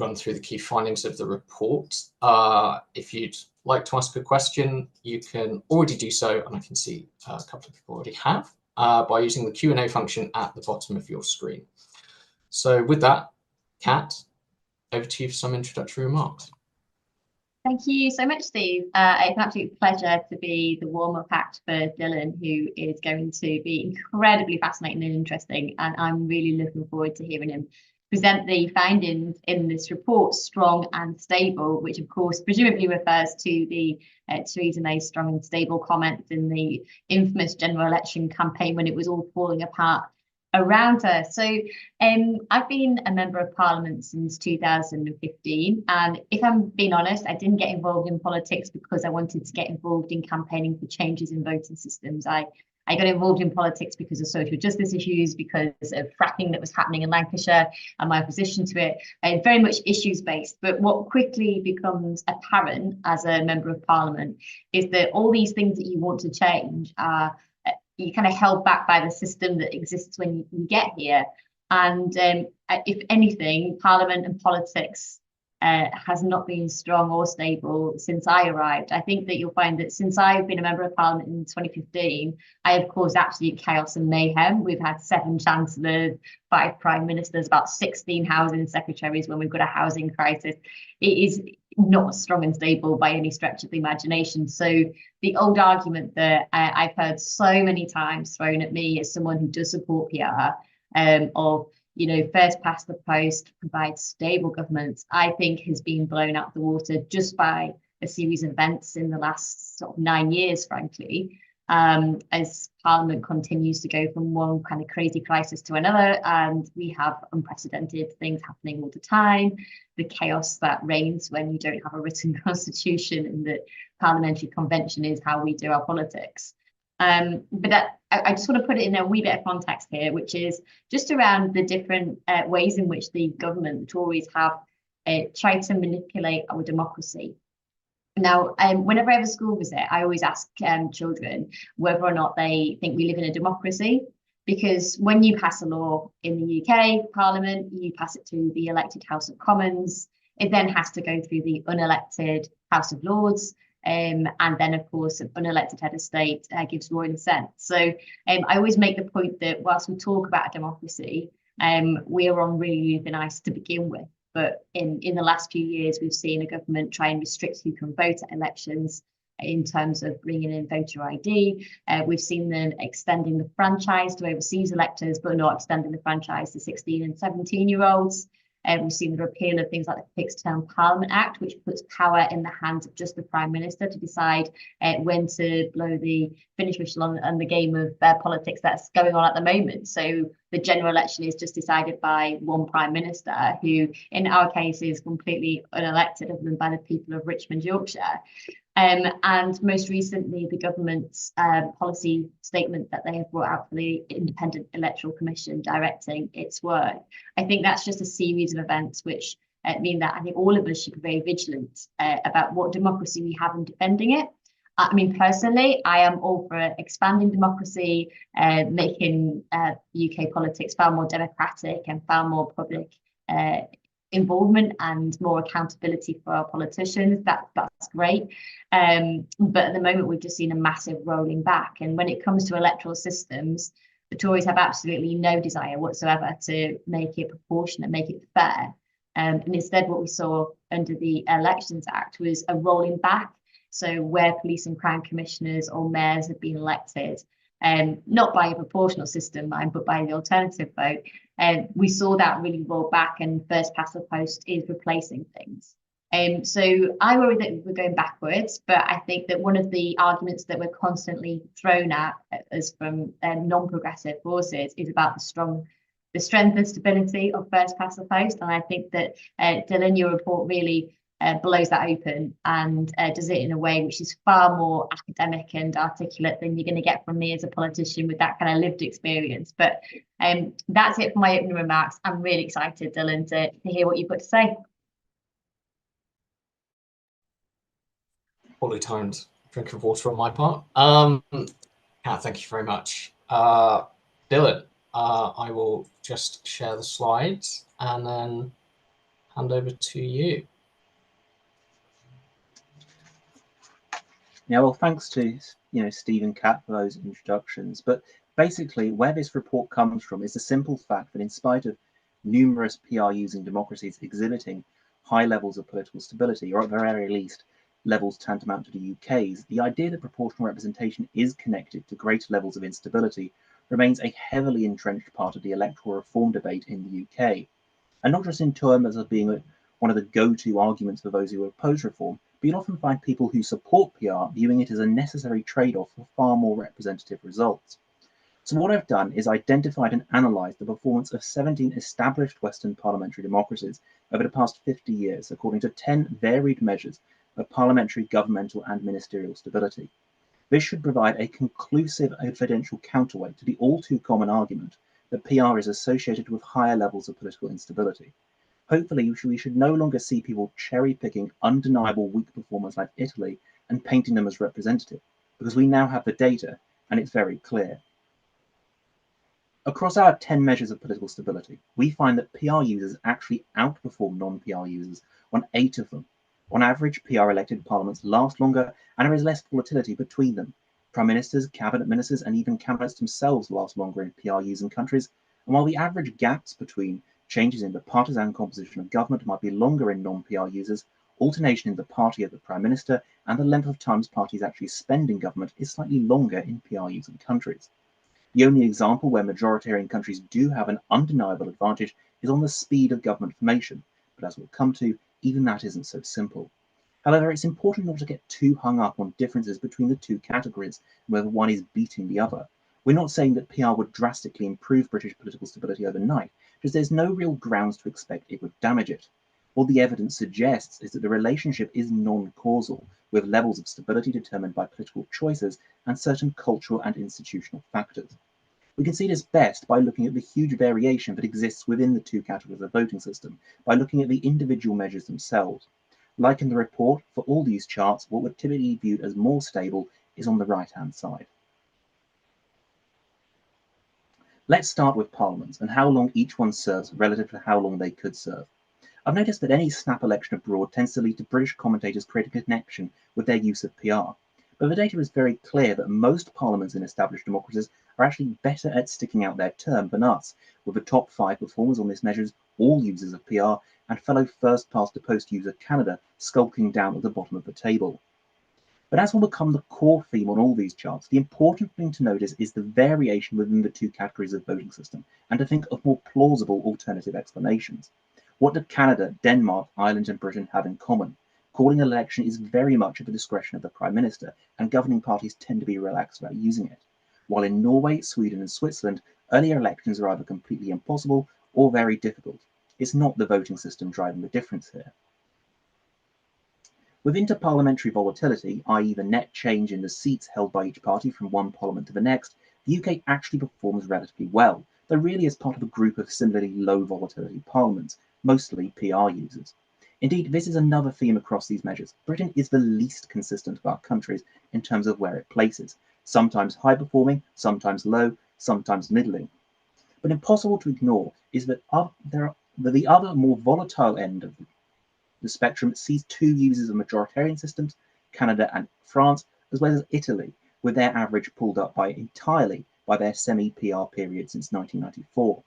run through the key findings of the report. If you'd like to ask a question, you can already do so, and I can see a couple of people already have, by using the Q&A function at the bottom of your screen. So with that, Kat, over to you for some introductory remarks. Thank you so much, Steve. It's an absolute pleasure to be the warm-up act for Dylan, who is going to be incredibly fascinating and interesting, and I'm really looking forward to hearing him present the findings in this report, Strong and Stable, which of course presumably refers to the Theresa May's strong and stable comments in the infamous general election campaign when it was all falling apart around her. So I've been a member of Parliament since 2015, and if I'm being honest, I didn't get involved in politics because I wanted to get involved in campaigning for changes in voting systems. I got involved in politics because of social justice issues, because of fracking that was happening in Lancashire and my opposition to it, very much issues based. But what quickly becomes apparent as a member of Parliament is that all these things that you want to change are you're kind of held back by the system that exists when you get here. And if anything, Parliament and politics has not been strong or stable since I arrived. I think that you'll find that since I've been a member of Parliament in 2015, I have caused absolute chaos and mayhem. We've had 7 chancellors, 5 prime ministers, about 16 housing secretaries when we've got a housing crisis. It is not strong and stable by any stretch of the imagination. So the old argument that I've heard so many times thrown at me as someone who does support PR of, you know, first past the post, provide stable governments, I think has been blown out the water just by a series of events in the last sort of 9 years, frankly, as Parliament continues to go from one kind of crazy crisis to another, and we have unprecedented things happening all the time. The chaos that reigns when you don't have a written constitution, and that parliamentary convention is how we do our politics. But I just want to put it in a wee bit of context here, which is just around the different ways in which the government, the Tories, have tried to manipulate our democracy. Now, whenever I have a school visit, I always ask children whether or not they think we live in a democracy, because when you pass a law in the UK Parliament, you pass it through the elected House of Commons. It then has to go through the unelected House of Lords. And then, of course, an unelected head of state gives royal assent. So I always make the point that whilst we talk about a democracy, we are on really thin ice to begin with. But in the last few years, we've seen a government try and restrict who can vote at elections in terms of bringing in voter ID. We've seen them extending the franchise to overseas electors, but not extending the franchise to 16 and 17-year-olds. We've seen the repeal of things like the Fixed Term Parliament Act, which puts power in the hands of just the Prime Minister to decide when to blow the finish whistle on the game of politics that's going on at the moment. So the general election is just decided by one Prime Minister, who in our case is completely unelected other than by the people of Richmond, Yorkshire. And most recently, the government's policy statement that they have brought out for the Independent Electoral Commission directing its work. I think that's just a series of events which mean that I think all of us should be very vigilant about what democracy we have and defending it. I mean, personally, I am all for expanding democracy, making UK politics far more democratic and far more public involvement and more accountability for our politicians. That's great. But at the moment, we've just seen a massive rolling back. And when it comes to electoral systems, the Tories have absolutely no desire whatsoever to make it proportionate, make it fair. And instead, what we saw under the Elections Act was a rolling back. So where police and crime commissioners or mayors have been elected, not by a proportional system, but by the alternative vote, we saw that really roll back, and first past the post is replacing things. So I worry that we're going backwards, but I think that one of the arguments that we're constantly thrown at us from non-progressive forces is about the strength and stability of first past the post. And I think that Dylan, your report really blows that open and does it in a way which is far more academic and articulate than you're going to get from me as a politician with that kind of lived experience. But that's it for my opening remarks. I'm really excited, Dylan, to hear what you've got to say. Poorly timed drink of water on my part. Kat, thank you very much. Dylan, I will just share the slides and then hand over to you. Yeah, well, thanks to Steve and Kat for those introductions. But basically, where this report comes from is the simple fact that in spite of numerous PR-using democracies exhibiting high levels of political stability, or at the very least levels tantamount to the UK's, the idea that proportional representation is connected to greater levels of instability remains a heavily entrenched part of the electoral reform debate in the UK. And not just in terms of being one of the go-to arguments for those who oppose reform, but you'll often find people who support PR viewing it as a necessary trade-off for far more representative results. So what I've done is identified and analysed the performance of 17 established Western parliamentary democracies over the past 50 years, according to 10 varied measures of parliamentary, governmental and ministerial stability. This should provide a conclusive evidential counterweight to the all-too-common argument that PR is associated with higher levels of political instability. Hopefully, we should no longer see people cherry-picking undeniable weak performers like Italy and painting them as representative, because we now have the data and it's very clear. Across our 10 measures of political stability, we find that PR users actually outperform non-PR users on 8 of them. On average, PR-elected parliaments last longer and there is less volatility between them. Prime ministers, cabinet ministers, and even cabinets themselves last longer in PR-using countries, and while the average gaps between changes in the partisan composition of government might be longer in non-PR users, alternation in the party of the Prime Minister and the length of time parties actually spend in government is slightly longer in PR-using countries. The only example where majoritarian countries do have an undeniable advantage is on the speed of government formation, but as we'll come to, even that isn't so simple. However, it's important not to get too hung up on differences between the two categories, whether one is beating the other. We're not saying that PR would drastically improve British political stability overnight, because there's no real grounds to expect it would damage it. What the evidence suggests is that the relationship is non-causal, with levels of stability determined by political choices and certain cultural and institutional factors. We can see this best by looking at the huge variation that exists within the two categories of voting system, by looking at the individual measures themselves. Like in the report, for all these charts, what would typically be viewed as more stable is on the right-hand side. Let's start with parliaments and how long each one serves relative to how long they could serve. I've noticed that any snap election abroad tends to lead to British commentators creating a connection with their use of PR. But the data is very clear that most parliaments in established democracies are actually better at sticking out their term than us, with the top 5 performers on this measure all users of PR and fellow first-past-the-post user Canada skulking down at the bottom of the table. But as will become the core theme on all these charts, the important thing to notice is the variation within the two categories of voting system, and to think of more plausible alternative explanations. What do Canada, Denmark, Ireland and Britain have in common? Calling an election is very much at the discretion of the Prime Minister, and governing parties tend to be relaxed about using it. While in Norway, Sweden and Switzerland, earlier elections are either completely impossible or very difficult. It's not the voting system driving the difference here. With interparliamentary volatility, i.e. the net change in the seats held by each party from one parliament to the next, the UK actually performs relatively well, though really as part of a group of similarly low volatility parliaments, mostly PR users. Indeed, this is another theme across these measures. Britain is the least consistent of our countries in terms of where it places, sometimes high performing, sometimes low, sometimes middling. But impossible to ignore is that the other more volatile end of the spectrum sees 2 users of majoritarian systems, Canada and France, as well as Italy, with their average pulled up entirely by their semi-PR period since 1994.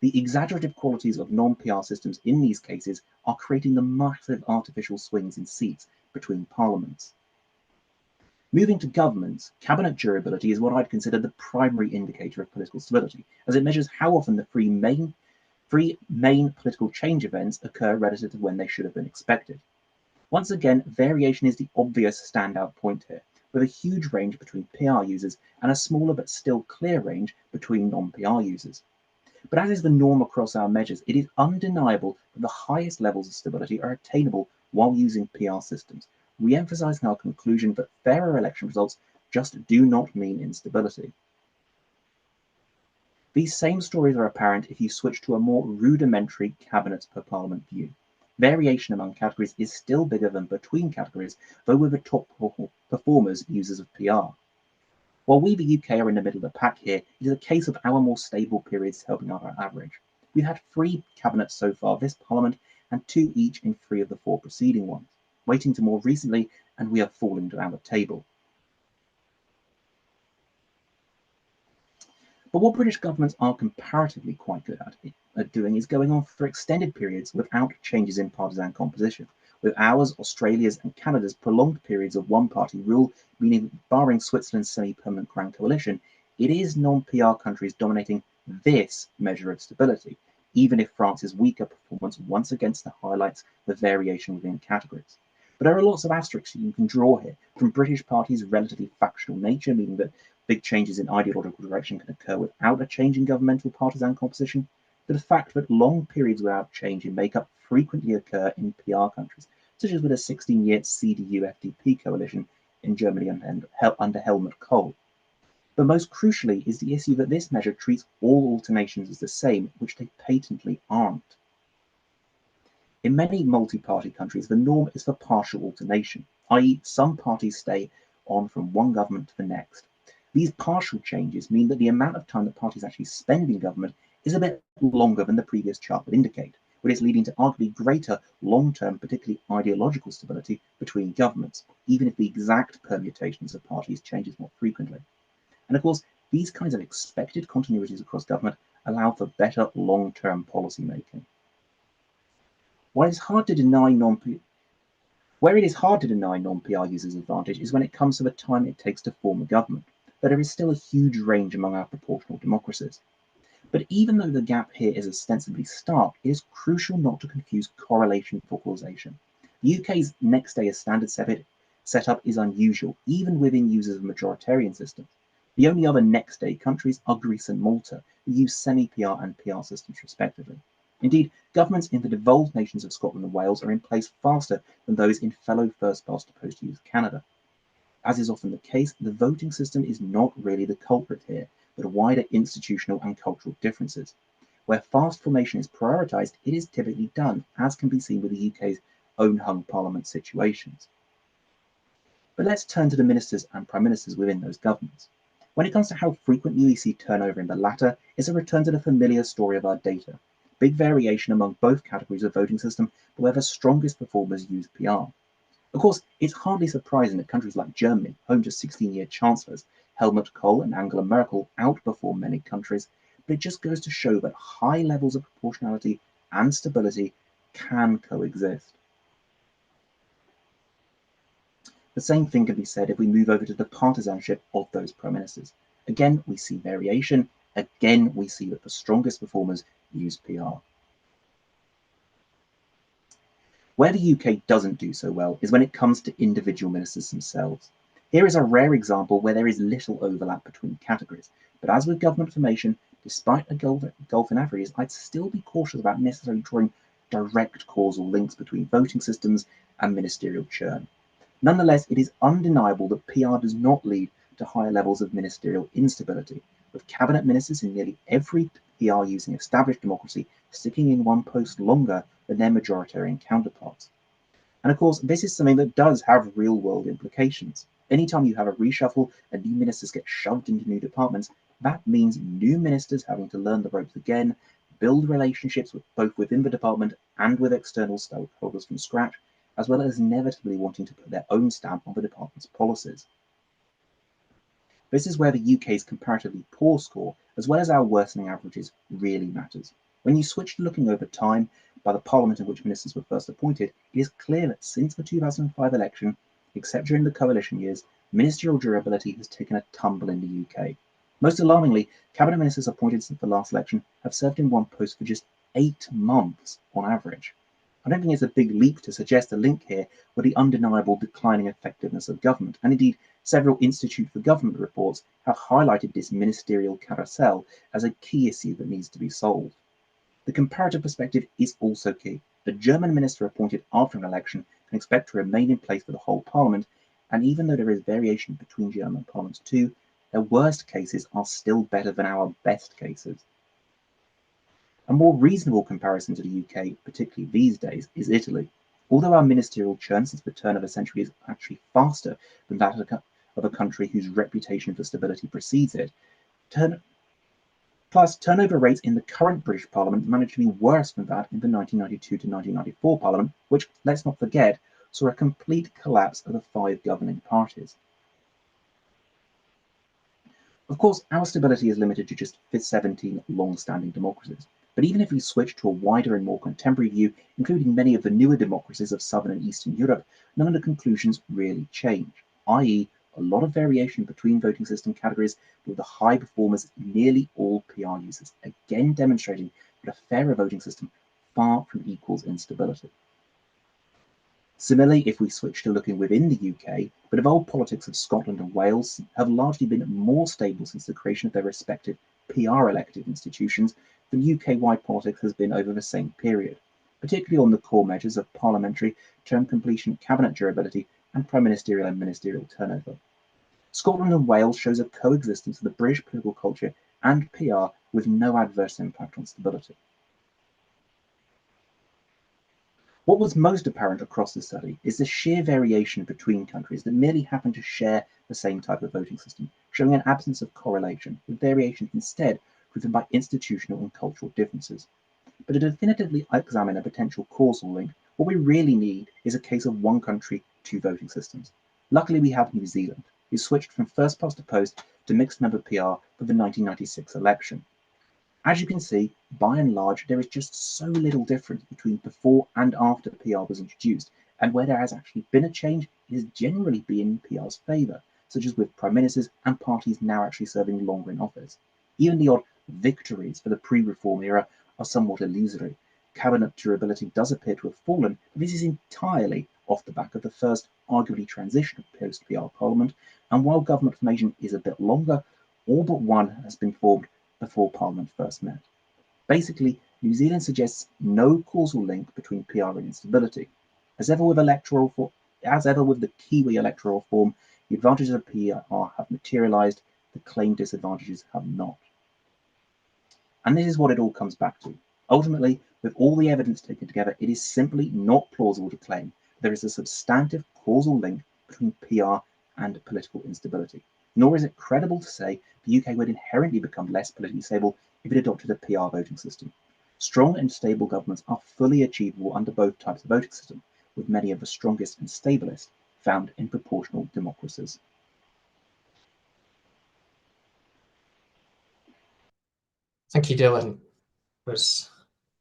The exaggerative qualities of non-PR systems in these cases are creating the massive artificial swings in seats between parliaments. Moving to governments, cabinet durability is what I'd consider the primary indicator of political stability, as it measures how often the three main political change events occur relative to when they should have been expected. Once again, variation is the obvious standout point here, with a huge range between PR users and a smaller but still clear range between non-PR users. But as is the norm across our measures, it is undeniable that the highest levels of stability are attainable while using PR systems, re-emphasizing our conclusion that fairer election results just do not mean instability. These same stories are apparent if you switch to a more rudimentary cabinet per parliament view. Variation among categories is still bigger than between categories, though with the top performers users of PR. While we, the UK, are in the middle of the pack here, it is a case of our more stable periods helping out our average. We've had 3 cabinets so far this parliament, and 2 each in 3 of the 4 preceding ones, waiting to more recently, and we are falling down the table. But what British governments are comparatively quite good at doing is going on for extended periods without changes in partisan composition, with ours, Australia's and Canada's prolonged periods of one-party rule, meaning barring Switzerland's semi-permanent Grand Coalition, it is non-PR countries dominating this measure of stability, even if France's weaker performance once again highlights the variation within categories. But there are lots of asterisks you can draw here, from British parties' relatively factional nature, meaning that big changes in ideological direction can occur without a change in governmental partisan composition, to the fact that long periods without change in makeup frequently occur in PR countries, such as with a 16-year CDU-FDP coalition in Germany under Helmut Kohl. But most crucially is the issue that this measure treats all alternations as the same, which they patently aren't. In many multi-party countries, the norm is for partial alternation, i.e. some parties stay on from one government to the next. These partial changes mean that the amount of time that parties actually spend in government is a bit longer than the previous chart would indicate, which is leading to arguably greater long-term, particularly ideological stability between governments, even if the exact permutations of parties changes more frequently. And of course, these kinds of expected continuities across government allow for better long-term policy making. Where it is hard to deny non-PR users' advantage is when it comes to the time it takes to form a government, but there is still a huge range among our proportional democracies. But even though the gap here is ostensibly stark, it is crucial not to confuse correlation for causation. The UK's next day as standard setup is unusual, even within users of majoritarian systems. The only other next day countries are Greece and Malta, who use semi-PR and PR systems respectively. Indeed, governments in the devolved nations of Scotland and Wales are in place faster than those in fellow first-past-the-post-use Canada. As is often the case, the voting system is not really the culprit here, but wider institutional and cultural differences. Where fast formation is prioritised, it is typically done, as can be seen with the UK's own hung parliament situations. But let's turn to the ministers and prime ministers within those governments. When it comes to how frequently we see turnover in the latter, it's a return to the familiar story of our data. Big variation among both categories of voting system, but where the strongest performers use PR. Of course, it's hardly surprising that countries like Germany, home to 16-year chancellors, Helmut Kohl and Angela Merkel, outperform many countries, but it just goes to show that high levels of proportionality and stability can coexist. The same thing can be said if we move over to the partisanship of those prime ministers. Again, we see variation. Again, we see that the strongest performers use PR. Where the UK doesn't do so well is when it comes to individual ministers themselves. Here is a rare example where there is little overlap between categories, but as with government formation, despite a gulf in averages, I'd still be cautious about necessarily drawing direct causal links between voting systems and ministerial churn. Nonetheless, it is undeniable that PR does not lead to higher levels of ministerial instability, with cabinet ministers in nearly every PR using established democracy sticking in one post longer than their majoritarian counterparts. And of course, this is something that does have real-world implications. Anytime you have a reshuffle and new ministers get shoved into new departments, that means new ministers having to learn the ropes again, build relationships with both within the department and with external stakeholders from scratch, as well as inevitably wanting to put their own stamp on the department's policies. This is where the UK's comparatively poor score, as well as our worsening averages, really matters. When you switch to looking over time by the parliament in which ministers were first appointed, it is clear that since the 2005 election, except during the coalition years, ministerial durability has taken a tumble in the UK. Most alarmingly, cabinet ministers appointed since the last election have served in one post for just 8 months on average. I don't think it's a big leap to suggest a link here with the undeniable declining effectiveness of government, and indeed several Institute for Government reports have highlighted this ministerial carousel as a key issue that needs to be solved. The comparative perspective is also key. The German minister appointed after an election can expect to remain in place for the whole parliament, and even though there is variation between German parliaments too, their worst cases are still better than our best cases. A more reasonable comparison to the UK, particularly these days, is Italy. Although our ministerial churn since the turn of the century is actually faster than that of a country whose reputation for stability precedes it, Plus, turnover rates in the current British Parliament managed to be worse than that in the 1992 to 1994 Parliament, which, let's not forget, saw a complete collapse of the 5 governing parties. Of course, our stability is limited to just 17 long-standing democracies. But even if we switch to a wider and more contemporary view, including many of the newer democracies of Southern and Eastern Europe, none of the conclusions really change, i.e. a lot of variation between voting system categories, with the high performers nearly all PR users, again demonstrating that a fairer voting system far from equals instability. Similarly, if we switch to looking within the UK, the devolved politics of Scotland and Wales have largely been more stable since the creation of their respective PR-elected institutions than UK-wide politics has been over the same period, particularly on the core measures of parliamentary term completion, cabinet durability, and prime ministerial and ministerial turnover. Scotland and Wales shows a coexistence of the British political culture and PR with no adverse impact on stability. What was most apparent across the study is the sheer variation between countries that merely happen to share the same type of voting system, showing an absence of correlation, with variation instead driven by institutional and cultural differences. But to definitively examine a potential causal link, what we really need is a case of one country, two voting systems. Luckily, we have New Zealand, who switched from first past the post to mixed member PR for the 1996 election. As you can see, by and large, there is just so little difference between before and after PR was introduced, and where there has actually been a change, it has generally been in PR's favour, such as with prime ministers and parties now actually serving longer in office. Even the odd victories for the pre-reform era are somewhat illusory. Cabinet durability does appear to have fallen, but this is entirely off the back of the first, arguably transitional post-PR parliament, and while government formation is a bit longer, all but one has been formed before Parliament first met. Basically, New Zealand suggests no causal link between PR and instability. As ever with the Kiwi electoral reform, the advantages of PR have materialised, the claimed disadvantages have not. And this is what it all comes back to. Ultimately, with all the evidence taken together, it is simply not plausible to claim there is a substantive causal link between PR and political instability. Nor is it credible to say the UK would inherently become less politically stable if it adopted a PR voting system. Strong and stable governments are fully achievable under both types of voting system, with many of the strongest and stablest found in proportional democracies. Thank you, Dylan. It was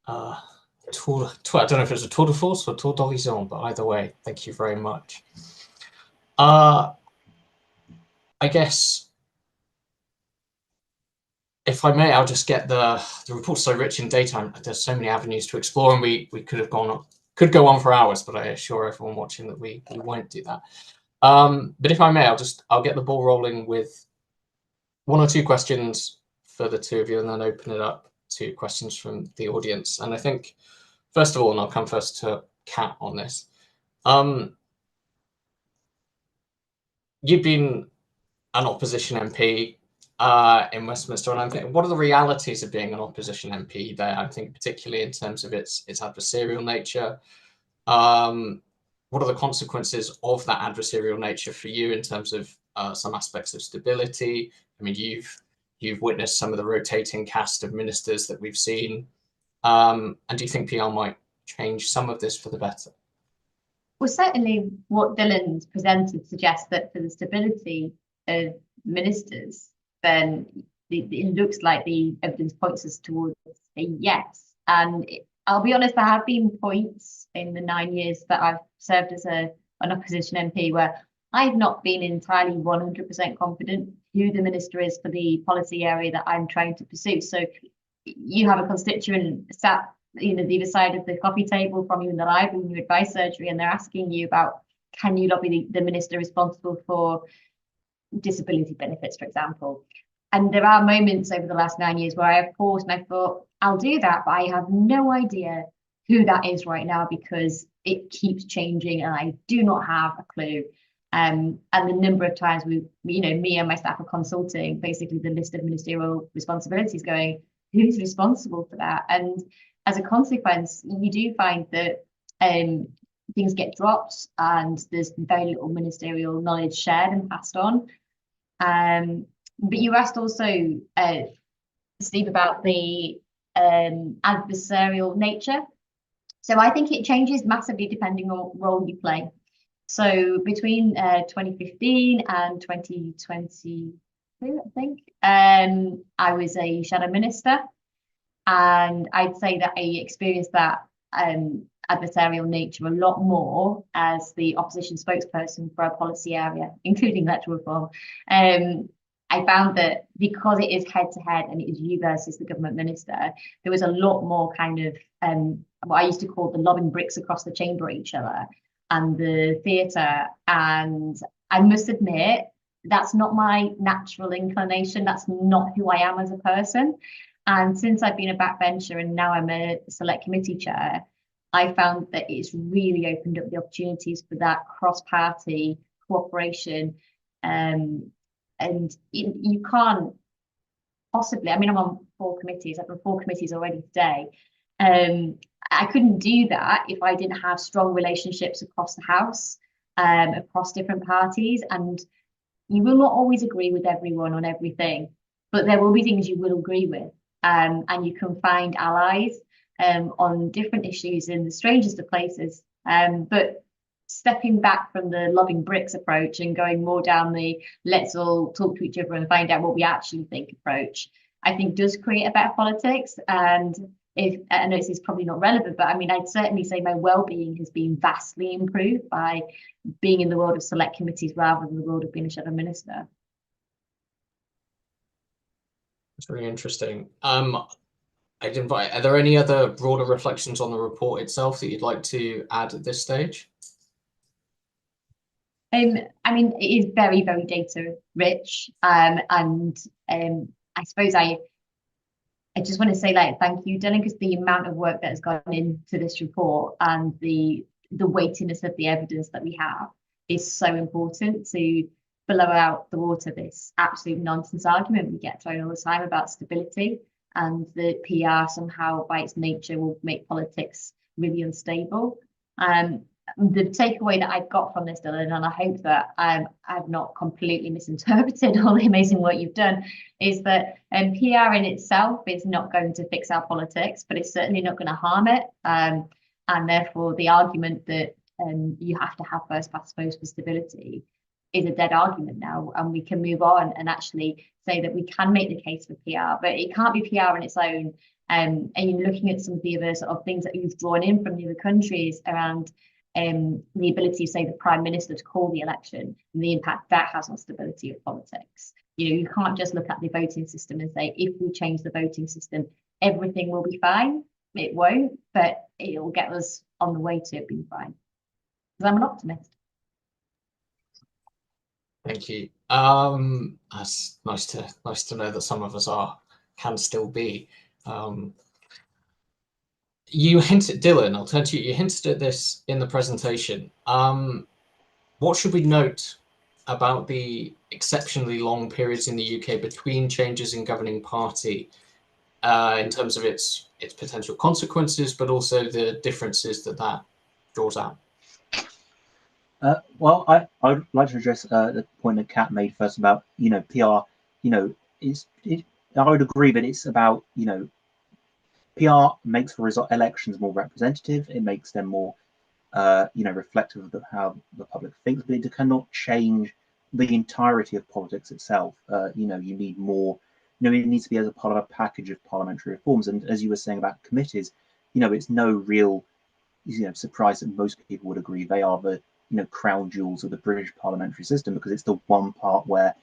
I don't know if it was a tour de force or tour d'horizon, but either way, thank you very much. I guess, if I may, I'll just get the report's so rich in data. There's so many avenues to explore, and we could go on for hours, but I assure everyone watching that we won't do that. But if I may, I'll get the ball rolling with one or two questions for the two of you, and then open it up to questions from the audience. And I think, first of all, and I'll come first to Kat on this. You've been an opposition MP in Westminster, and I'm thinking, what are the realities of being an opposition MP there? I'm thinking particularly in terms of its adversarial nature. What are the consequences of that adversarial nature for you in terms of some aspects of stability? I mean, you've witnessed some of the rotating cast of ministers that we've seen, and do you think PR might change some of this for the better? Well, certainly what Dylan's presented suggests that for the stability of ministers, then it looks like the evidence points us towards a yes. And I'll be honest, there have been points in the 9 years that I've served as an opposition MP where I've not been entirely 100% confident who the minister is for the policy area that I'm trying to pursue. So you have a constituent sat the other side of the coffee table from you in the library in your advice surgery, and they're asking you about, can you lobby the minister responsible for disability benefits, for example? And there are moments over the last 9 years where I have paused and I thought, I'll do that, but I have no idea who that is right now because it keeps changing and I do not have a clue. And the number of times me and my staff are consulting basically the list of ministerial responsibilities, going, who's responsible for that? And as a consequence, you do find that things get dropped and there's very little ministerial knowledge shared and passed on. But you asked also Steve, about the adversarial nature. So I think it changes massively depending on what role you play. So between 2015 and 2022, I think, I was a shadow minister, and I'd say that I experienced that adversarial nature a lot more as the opposition spokesperson for a policy area, including electoral reform. I found that because it is head to head and it is you versus the government minister, there was a lot more kind of what I used to call the lobbing bricks across the chamber at each other and the theatre. And I must admit, that's not my natural inclination. That's not who I am as a person. And since I've been a backbencher and now I'm a select committee chair, I found that it's really opened up the opportunities for that cross-party cooperation. And you can't possibly, I mean, I'm on 4 committees, I've done 4 committees already today. I couldn't do that if I didn't have strong relationships across the House, across different parties. And you will not always agree with everyone on everything, but there will be things you will agree with. And you can find allies on different issues in the strangest of places. But stepping back from the lobbing bricks approach and going more down the let's all talk to each other and find out what we actually think approach, I think does create a better politics. And if I know this is probably not relevant, but I mean, I'd certainly say my well-being has been vastly improved by being in the world of select committees rather than the world of being a shadow minister. It's really interesting. I'd invite, are there any other broader reflections on the report itself that you'd like to add at this stage? I mean, it is very, very data rich. And I suppose I just want to say, like, thank you, Dylan, because the amount of work that has gone into this report and the weightiness of the evidence that we have is so important to blow out the water this absolute nonsense argument we get thrown all the time about stability and the PR somehow by its nature will make politics really unstable. The takeaway that I've got from this, Dylan, and I hope that I've not completely misinterpreted all the amazing work you've done, is that PR in itself is not going to fix our politics, but it's certainly not going to harm it. And therefore, the argument that you have to have first past the post for stability is a dead argument now, and we can move on and actually say that we can make the case for PR, but it can't be PR on its own. And you're looking at some of the other sort of things that you've drawn in from the other countries around the ability of, say, the Prime Minister to call the election and the impact that has on stability of politics. You know, you can't just look at the voting system and say, if we change the voting system, everything will be fine. It won't, but it will get us on the way to it being fine. Because I'm an optimist. Thank you. That's nice to know that some of us can still be. You hinted, Dylan, I'll turn to you. You hinted at this in the presentation. What should we note about the exceptionally long periods in the UK between changes in governing party in terms of its potential consequences, but also the differences that draws out? Well, I'd like to address the point that Kat made first about, PR, I would agree, but it's about, PR makes elections more representative. It makes them more, reflective of how the public thinks, but it cannot change the entirety of politics itself. You need more, it needs to be as a part of a package of parliamentary reforms. And as you were saying about committees, it's no real, surprise that most people would agree they are the, crown jewels of the British parliamentary system, because it's the one part where,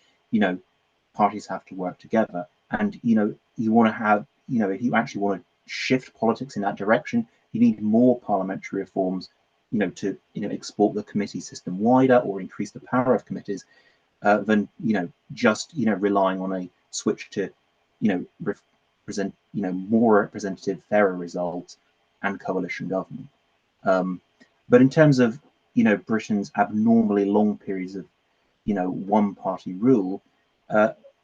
parties have to work together. And, you want to have, if you actually want to shift politics in that direction, you need more parliamentary reforms, to, export the committee system wider or increase the power of committees than, just, relying on a switch to, represent, more representative, fairer results and coalition government. But in terms of, Britain's abnormally long periods of, one party rule,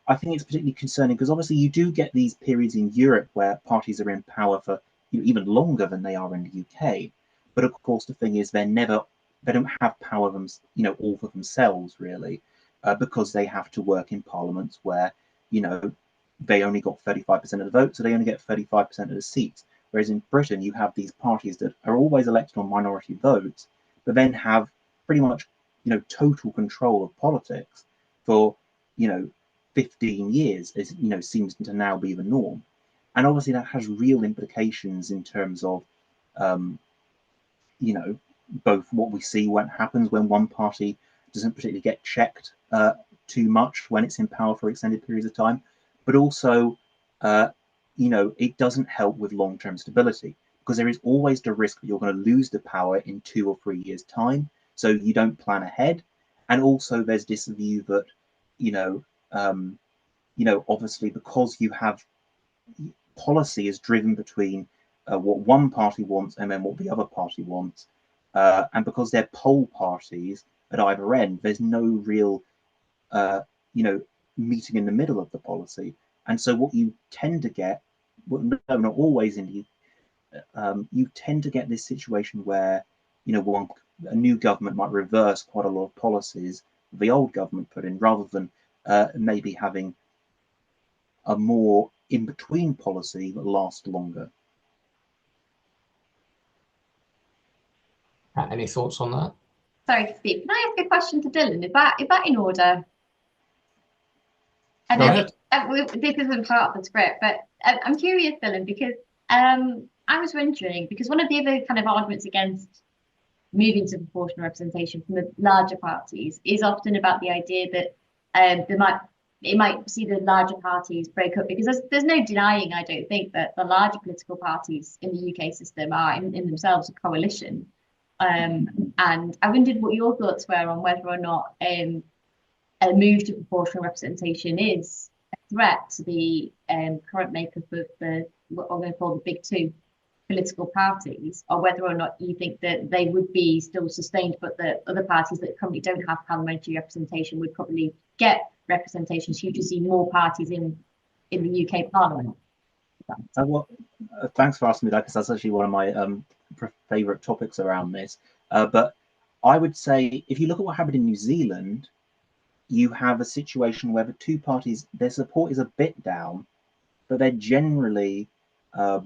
I think it's particularly concerning because obviously you do get these periods in Europe where parties are in power for even longer than they are in the UK. But of course, the thing is, they don't have power, all for themselves really, because they have to work in parliaments where, they only got 35% of the vote, so they only get 35% of the seats. Whereas in Britain, you have these parties that are always elected on minority votes, but then have pretty much, total control of politics for, 15 years, as seems to now be the norm. And obviously that has real implications in terms of, both what we see when happens when one party doesn't particularly get checked too much when it's in power for extended periods of time, but also, it doesn't help with long-term stability, because there is always the risk that you're going to lose the power in 2 or 3 years' time. So you don't plan ahead. And also there's this view that, obviously because you have policy is driven between what one party wants and then what the other party wants. And because they're poll parties at either end, there's no real, meeting in the middle of the policy. And so what you tend to get, well, no, not always indeed, you tend to get this situation where, a new government might reverse quite a lot of policies the old government put in, rather than maybe having a more in-between policy that lasts longer. Any thoughts on that? Sorry, Steve, can I ask a question to Dylan? Is that in order? Go ahead. This isn't part of the script, but I'm curious, Dylan, because I was wondering, because one of the other kind of arguments against moving to proportional representation from the larger parties is often about the idea that it might see the larger parties break up, because there's no denying, I don't think, that the larger political parties in the UK system are in themselves a coalition. And I wondered what your thoughts were on whether or not a move to proportional representation is a threat to the current makeup of what I'm going to call the big two political parties, or whether or not you think that they would be still sustained, but the other parties that currently don't have parliamentary representation would probably get representation. So you just see more parties in the UK Parliament. Thanks for asking me that, because that's actually one of my favourite topics around this. But I would say, if you look at what happened in New Zealand, you have a situation where the two parties, their support is a bit down, but they're generally, got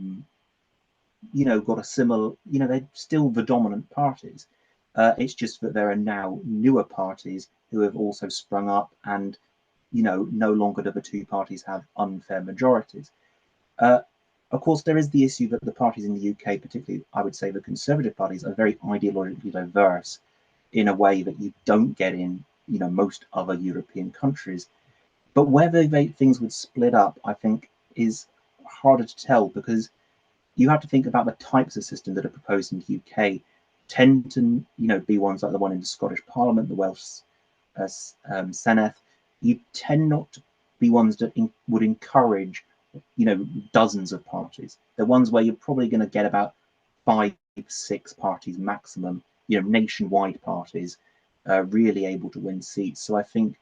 a similar, they're still the dominant parties. It's just that there are now newer parties who have also sprung up, and, no longer do the two parties have unfair majorities. Of course, there is the issue that the parties in the UK, particularly, I would say the Conservative parties, are very ideologically diverse in a way that you don't get in, most other European countries. But whether things would split up, I think, is harder to tell, because you have to think about the types of system that are proposed in the UK tend to, be ones like the one in the Scottish Parliament, the Welsh Senedd. You tend not to be ones that would encourage, dozens of parties. They're ones where you're probably going to get about 5, 6 parties maximum, nationwide parties, really able to win seats. So I think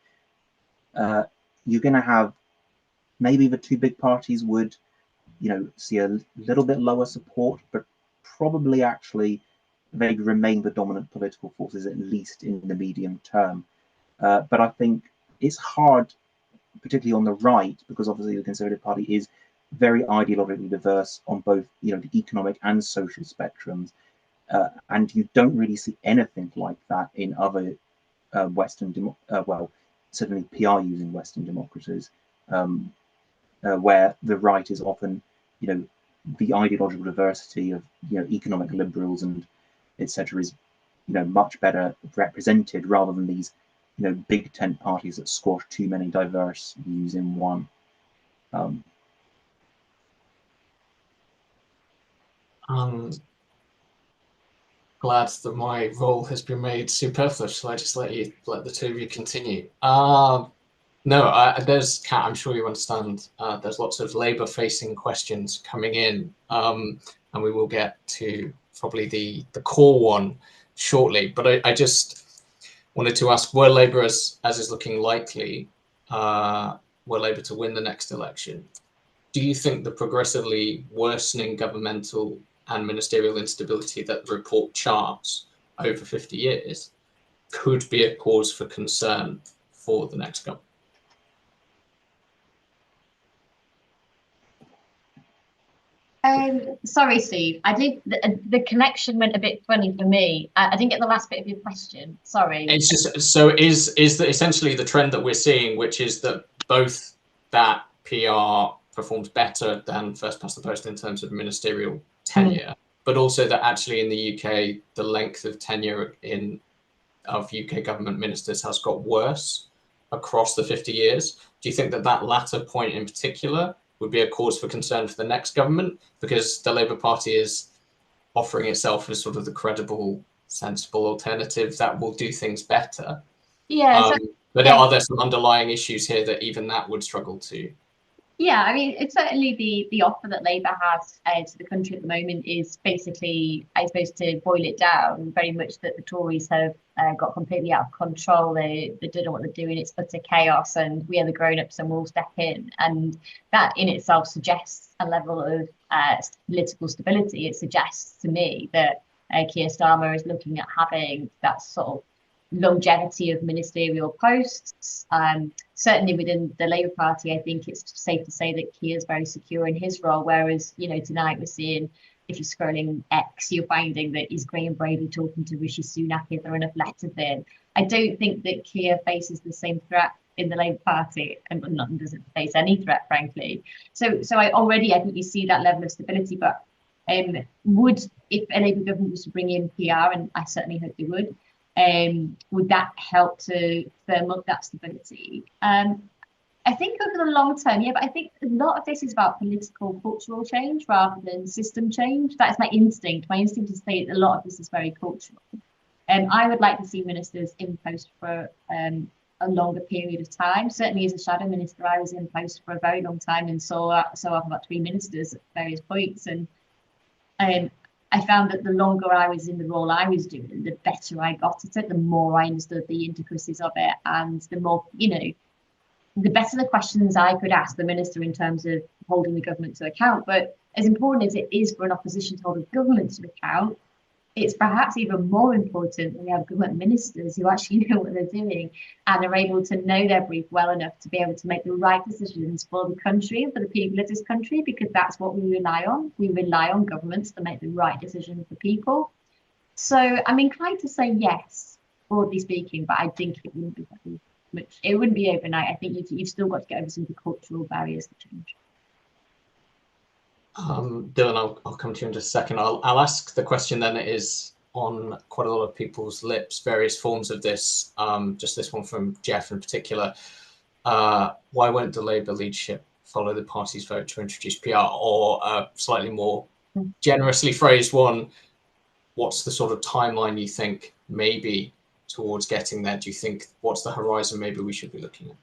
you're going to have, maybe the two big parties would, see a little bit lower support, but probably actually they'd remain the dominant political forces, at least in the medium term. But I think it's hard, particularly on the right, because obviously the Conservative Party is very ideologically diverse on both, the economic and social spectrums, and you don't really see anything like that in other Western, well, certainly PR using Western democracies, where the right is often, the ideological diversity of, economic liberals and etc. is, much better represented, rather than these, big tent parties that squash too many diverse views in one. I'm glad that my role has been made superfluous. So I just let the two of you continue. No, there's, Kat, I'm sure you understand, there's lots of Labour-facing questions coming in, and we will get to probably the core one shortly. But I just wanted to ask, were Labour, as is looking likely, were Labour to win the next election, do you think the progressively worsening governmental and ministerial instability that the report charts over 50 years could be a cause for concern for the next government? Sorry, Steve. I did the connection went a bit funny for me. I didn't get the last bit of your question. Sorry. It's just so is essentially the trend that we're seeing, which is that both that PR performs better than first past the post in terms of ministerial tenure, but also that actually in the UK the length of tenure of UK government ministers has got worse across the 50 years. Do you think that that latter point in particular would be a cause for concern for the next government, because the Labour Party is offering itself as sort of the credible, sensible alternative that will do things better? Yeah. But are there some underlying issues here that even that would struggle to? Yeah, I mean, it's certainly the offer that Labour has to the country at the moment is basically, I suppose, to boil it down, very much that the Tories have got completely out of control. They don't know what they're doing. It's utter chaos, and we are the grown-ups and we'll step in. And that in itself suggests a level of political stability. It suggests to me that Keir Starmer is looking at having that sort of longevity of ministerial posts. Certainly within the Labour Party, I think it's safe to say that Keir is very secure in his role, whereas, you know, tonight we're seeing, if you're scrolling X, you're finding that is Graham Brady talking to Rishi Sunak, is there enough letters in? I don't think that Keir faces the same threat in the Labour Party, and doesn't face any threat, frankly. So I think you see that level of stability, but if a Labour government was to bring in PR, and I certainly hope they would that help to firm up that stability? I think over the long term, yeah, but I think a lot of this is about political, cultural change rather than system change. That is my instinct. My instinct is to say a lot of this is very cultural. I would like to see ministers in post for a longer period of time. Certainly as a shadow minister, I was in post for a very long time and saw about 3 ministers at various points. And I found that the longer I was in the role I was doing, the better I got at it, the more I understood the intricacies of it, and the more, you know, the better the questions I could ask the minister in terms of holding the government to account. But as important as it is for an opposition to hold a government to account, it's perhaps even more important when we have government ministers who actually know what they're doing and are able to know their brief well enough to be able to make the right decisions for the country and for the people of this country, because that's what we rely on. We rely on governments to make the right decision for people. So I'm inclined to say yes, broadly speaking, but I think it wouldn't be very much. It wouldn't be overnight. I think you've still got to get over some of the cultural barriers to change. Dylan, I'll come to you in just a second. I'll ask the question then. It is on quite a lot of people's lips, various forms of this. Just this one from Jeff in particular. Why won't the Labour leadership follow the party's vote to introduce PR? Or slightly more generously phrased one, what's the sort of timeline you think maybe towards getting there? Do you think, what's the horizon maybe we should be looking at?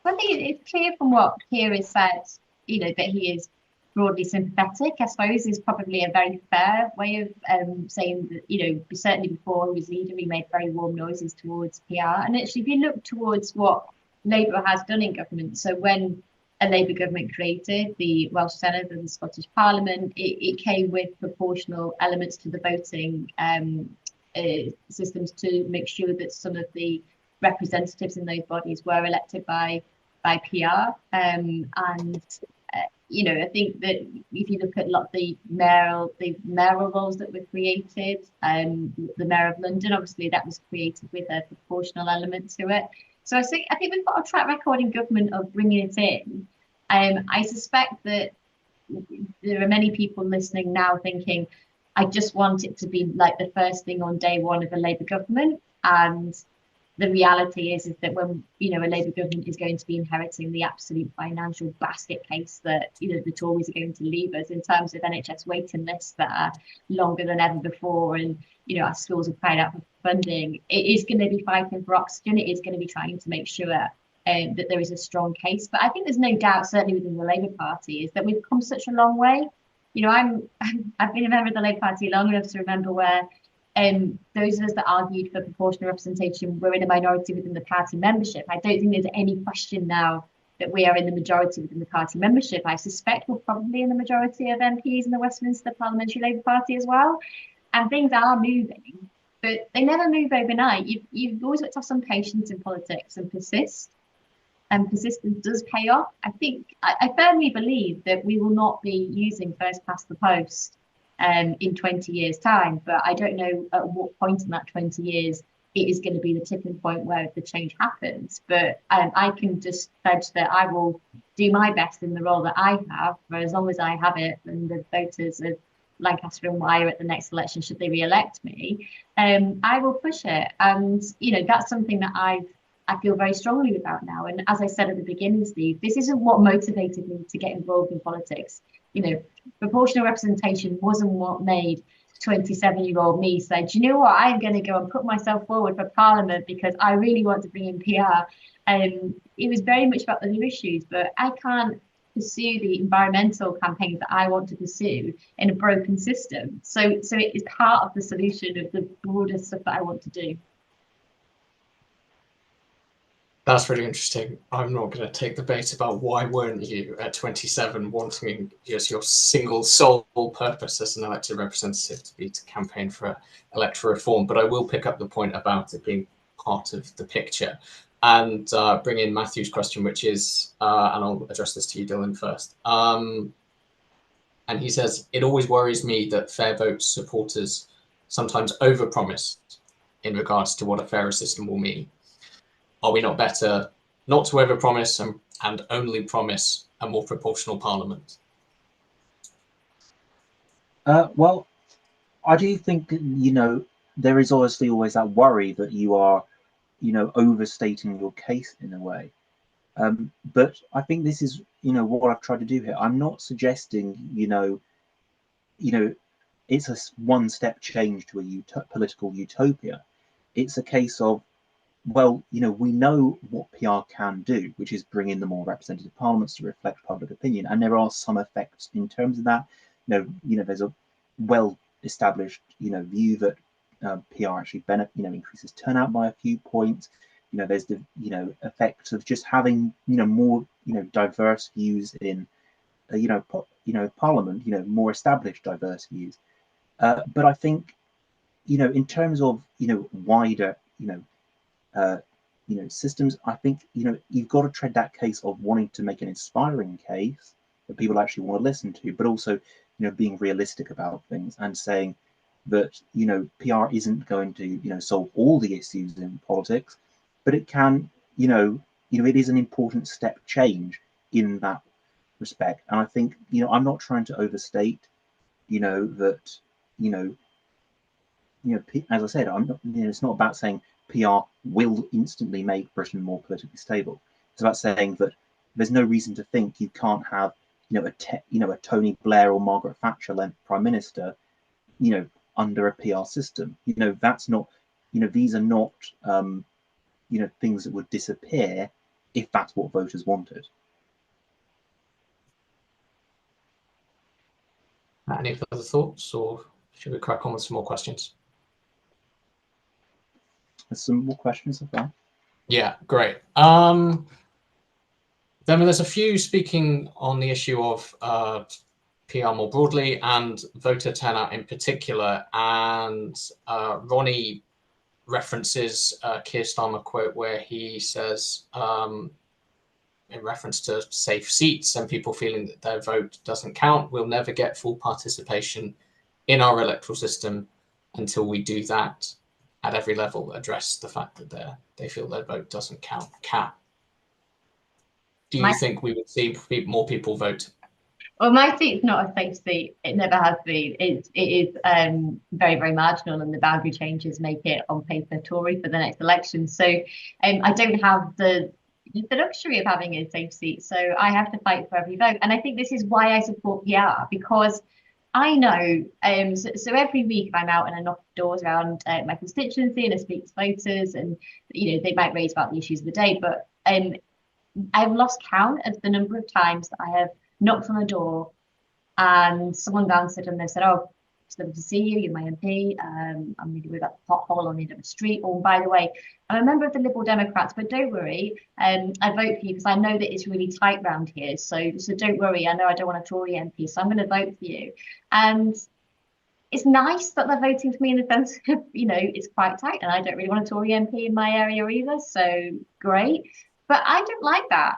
I think it's clear from what Keir has said, you know, that he is broadly sympathetic, I suppose, is probably a very fair way of saying that, you know, certainly before he was leader, he made very warm noises towards PR. And actually, if you look towards what Labour has done in government, so when a Labour government created the Welsh Senedd and the Scottish Parliament, it came with proportional elements to the voting systems to make sure that some of the representatives in those bodies were elected by PR. You know, I think that if you look at a lot of the mayoral roles that were created, the Mayor of London, obviously that was created with a proportional element to it. So I think we've got a track record in government of bringing it in. I suspect that there are many people listening now thinking, I just want it to be like the first thing on day one of a Labour government. And the reality is that when, you know, a Labour government is going to be inheriting the absolute financial basket case that, you know, the Tories are going to leave us in terms of NHS waiting lists that are longer than ever before, and, you know, our schools are crying out for funding, it is going to be fighting for oxygen. It is going to be trying to make sure that there is a strong case. But I think there's no doubt, certainly within the Labour Party, is that we've come such a long way. You know, I've been a member of the Labour Party long enough to remember where those of us that argued for proportional representation were in a minority within the party membership. I don't think there's any question now that we are in the majority within the party membership. I suspect we're probably in the majority of MPs in the Westminster Parliamentary Labour Party as well. And things are moving, but they never move overnight. You've always got to have some patience in politics and persist. and persistence does pay off. I firmly believe that we will not be using first past the post in 20 years' time, but I don't know at what point in that 20 years it is going to be the tipping point where the change happens. But I can just pledge that I will do my best in the role that I have for as long as I have it, and the voters of Lancaster and Wyre at the next election, should they re-elect me, I will push it. And that's something that I feel very strongly about now. And as I said at the beginning, Steve, this isn't what motivated me to get involved in politics. Proportional representation wasn't what made 27-year-old me say, do you know what, I'm going to go and put myself forward for Parliament because I really want to bring in PR. It was very much about other issues, but I can't pursue the environmental campaigns that I want to pursue in a broken system. So it is part of the solution of the broader stuff that I want to do. That's really interesting. I'm not going to take the bait about why weren't you at 27 wanting just your single sole purpose as an elected representative to be to campaign for electoral reform, but I will pick up the point about it being part of the picture and bring in Matthew's question, which is, and I'll address this to you, Dylan, first. And he says, it always worries me that Fair Vote supporters sometimes overpromise in regards to what a fairer system will mean. Are we not better not to overpromise and only promise a more proportional parliament? Well, I do think, there is obviously always that worry that you are, overstating your case in a way. But I think this is, what I've tried to do here. I'm not suggesting, it's a one-step change to a political utopia. It's a case of, well, we know what PR can do, which is bring in the more representative parliaments to reflect public opinion, and there are some effects in terms of that. There's a well-established, view that PR actually increases turnout by a few points. There's the effects of just having more diverse views in Parliament, more established diverse views. But I think in terms of wider systems, I think you've got to tread that case of wanting to make an inspiring case that people actually want to listen to, but also being realistic about things and saying that PR isn't going to solve all the issues in politics, but it can it is an important step change in that respect. And I think I'm not trying to overstate that as I said, I'm not, it's not about saying PR will instantly make Britain more politically stable. It's about saying that there's no reason to think you can't have a Tony Blair or Margaret Thatcher led prime minister under a PR system. That's not these are not things that would disappear if that's what voters wanted. Any further thoughts, or should we crack on with some more questions? There's some more questions as well. Yeah, great. Then there's a few speaking on the issue of PR more broadly and voter turnout in particular. And Ronnie references Keir Starmer quote where he says, in reference to safe seats and people feeling that their vote doesn't count, we'll never get full participation in our electoral system until we do that at every level, address the fact that they feel their vote doesn't count. Kat, do you think we would see more people vote? Well, my seat's not a safe seat. It never has been. It is very, very marginal, and the boundary changes make it on paper Tory for the next election. So I don't have the luxury of having a safe seat. So I have to fight for every vote. And I think this is why I support PR, because I know, so every week I'm out and I knock doors around my constituency and I speak to voters, and they might raise about the issues of the day, but I've lost count of the number of times that I have knocked on a door and someone's answered and they've said, oh, it's lovely to see you, you're my MP, I'm really worried about the pothole on the end of the street, or by the way, I'm a member of the Liberal Democrats, but don't worry, I vote for you because I know that it's really tight around here, so don't worry, I know I don't want a Tory MP, so I'm going to vote for you. And it's nice that they're voting for me in the sense of, it's quite tight and I don't really want a Tory MP in my area either, so great. But I don't like that.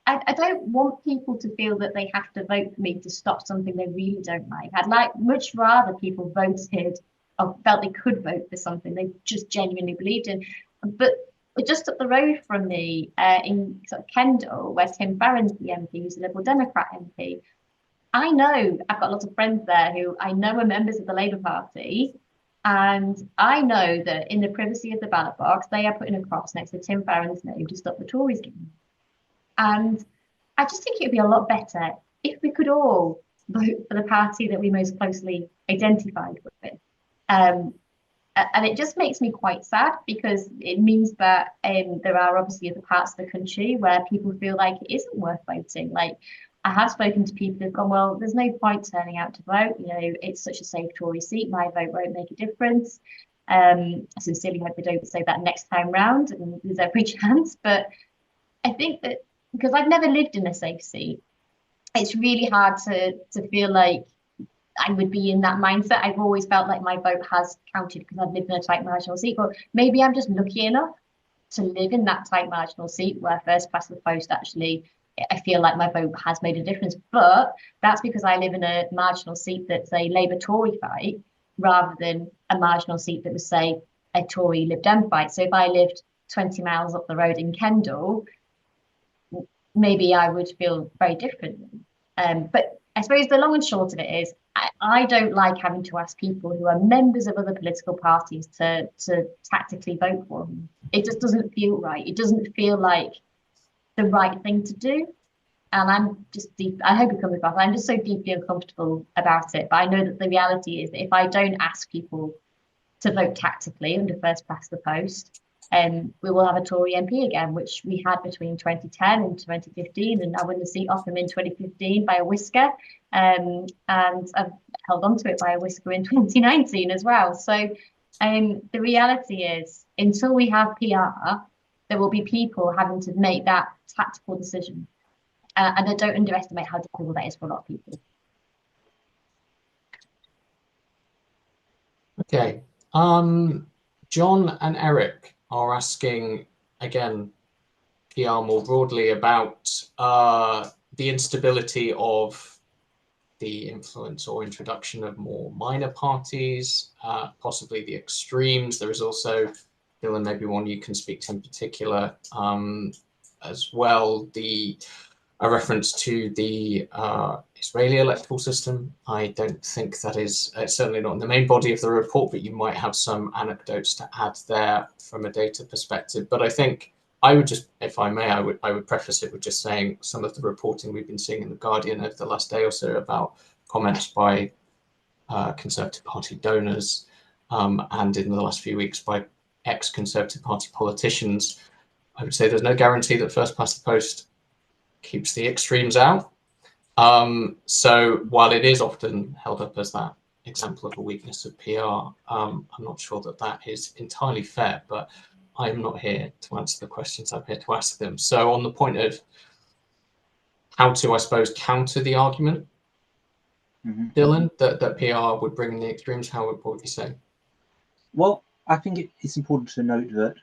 I don't want people to feel that they have to vote for me to stop something they really don't like. I'd like much rather people voted or felt they could vote for something they just genuinely believed in. But just up the road from me, in sort of Kendal, where Tim Farron's the MP, who's a Liberal Democrat MP, I know I've got lots of friends there who I know are members of the Labour Party. And I know that in the privacy of the ballot box, they are putting a cross next to Tim Farron's name to stop the Tories getting. And I just think it would be a lot better if we could all vote for the party that we most closely identified with. And it just makes me quite sad because it means that there are obviously other parts of the country where people feel like it isn't worth voting. Like I have spoken to people who've gone, well, there's no point turning out to vote. You know, it's such a safe Tory seat. My vote won't make a difference. I sincerely hope they don't say that next time round, and there's every chance. But I think that because I've never lived in a safe seat, it's really hard to feel like I would be in that mindset. I've always felt like my vote has counted because I've lived in a tight marginal seat, but maybe I'm just lucky enough to live in that tight marginal seat where first past the post actually I feel like my vote has made a difference. But that's because I live in a marginal seat that's a Labour Tory fight rather than a marginal seat that was, say, a Tory Lib Dem fight. So if I lived 20 miles up the road in Kendal, maybe I would feel very differently. But I suppose the long and short of it is I don't like having to ask people who are members of other political parties to tactically vote for them. It just doesn't feel right. It doesn't feel like the right thing to do. And I'm just deep, I hope it comes across. I'm just so deeply uncomfortable about it. But I know that the reality is that if I don't ask people to vote tactically under first past the post, we will have a Tory MP again, which we had between 2010 and 2015, and I won the seat off him in 2015 by a whisker, and I've held on to it by a whisker in 2019 as well. So the reality is, until we have PR, there will be people having to make that tactical decision, and I don't underestimate how difficult that is for a lot of people. Okay. John and Eric are asking, again, PR more broadly about the instability of the influence or introduction of more minor parties, possibly the extremes. There is also, Dylan, maybe one you can speak to in particular as well, a reference to the Israeli electoral system. I don't think that is, it's certainly not in the main body of the report, but you might have some anecdotes to add there from a data perspective. But I think I would just, if I may, I would preface it with just saying some of the reporting we've been seeing in The Guardian over the last day or so about comments by Conservative Party donors and in the last few weeks by ex-Conservative Party politicians. I would say there's no guarantee that first past the post keeps the extremes out. So while it is often held up as that example of a weakness of PR, I'm not sure that that is entirely fair, but I'm not here to answer the questions, I'm here to ask them. So on the point of how to, I suppose, counter the argument, Dylan, that PR would bring in the extremes, what would you say? Well, I think it's important to note that,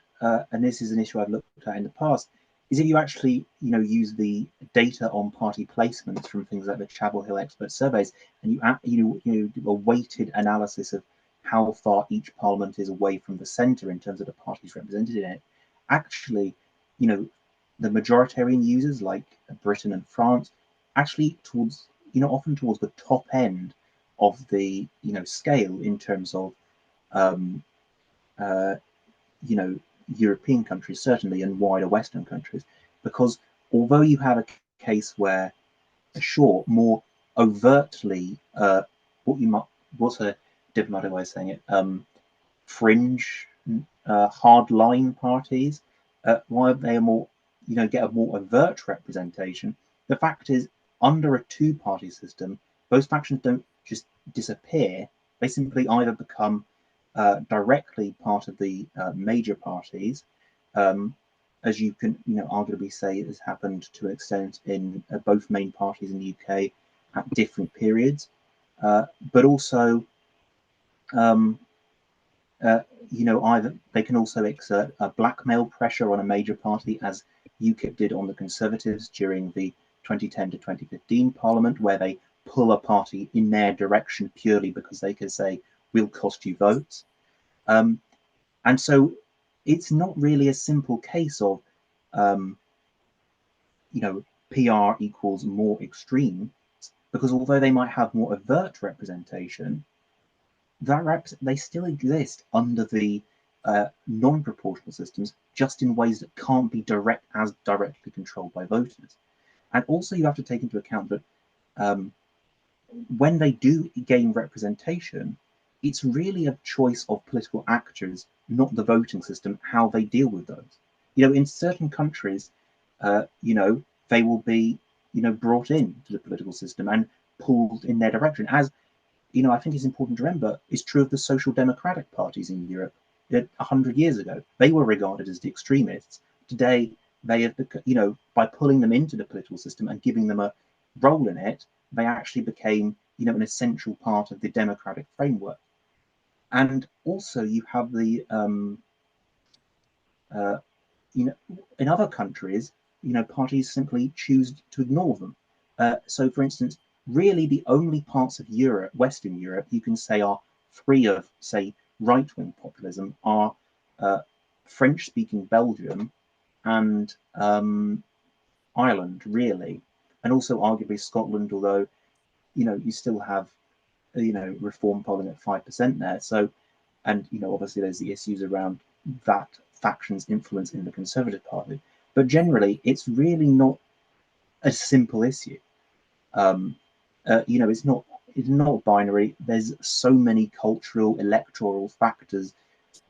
and this is an issue I've looked at in the past, is if you actually, use the data on party placements from things like the Chapel Hill expert surveys, and you do a weighted analysis of how far each parliament is away from the centre in terms of the parties represented in it, actually, the majoritarian users like Britain and France, actually towards, often towards the top end of the, scale in terms of, European countries certainly, and wider Western countries, because although you have a case where, sure, more overtly, what's a diplomatic way of saying it, fringe, hardline parties, while they are more, get a more overt representation, the fact is, under a two-party system, those factions don't just disappear; they simply either become directly part of the major parties, as you can, arguably say it has happened to an extent in both main parties in the UK at different periods, but also, either they can also exert a blackmail pressure on a major party, as UKIP did on the Conservatives during the 2010 to 2015 Parliament, where they pull a party in their direction purely because they can say, we'll cost you votes. And so it's not really a simple case of, PR equals more extreme, because although they might have more overt representation, they still exist under the non-proportional systems, just in ways that can't be directly controlled by voters. And also you have to take into account that when they do gain representation, it's really a choice of political actors, not the voting system, how they deal with those. In certain countries, they will be, brought in to the political system and pulled in their direction. As, I think it's important to remember, is true of the social democratic parties in Europe. 100 years ago, they were regarded as the extremists. Today, they have, by pulling them into the political system and giving them a role in it, they actually became, an essential part of the democratic framework. And also you have the, in other countries, parties simply choose to ignore them. So, for instance, really the only parts of Europe, Western Europe, you can say are free of, say, right-wing populism are French-speaking Belgium and Ireland, really, and also arguably Scotland, although, you still have, Reform polling at 5% there. So, and, obviously there's the issues around that faction's influence in the Conservative Party. But generally, it's really not a simple issue. It's not binary. There's so many cultural, electoral factors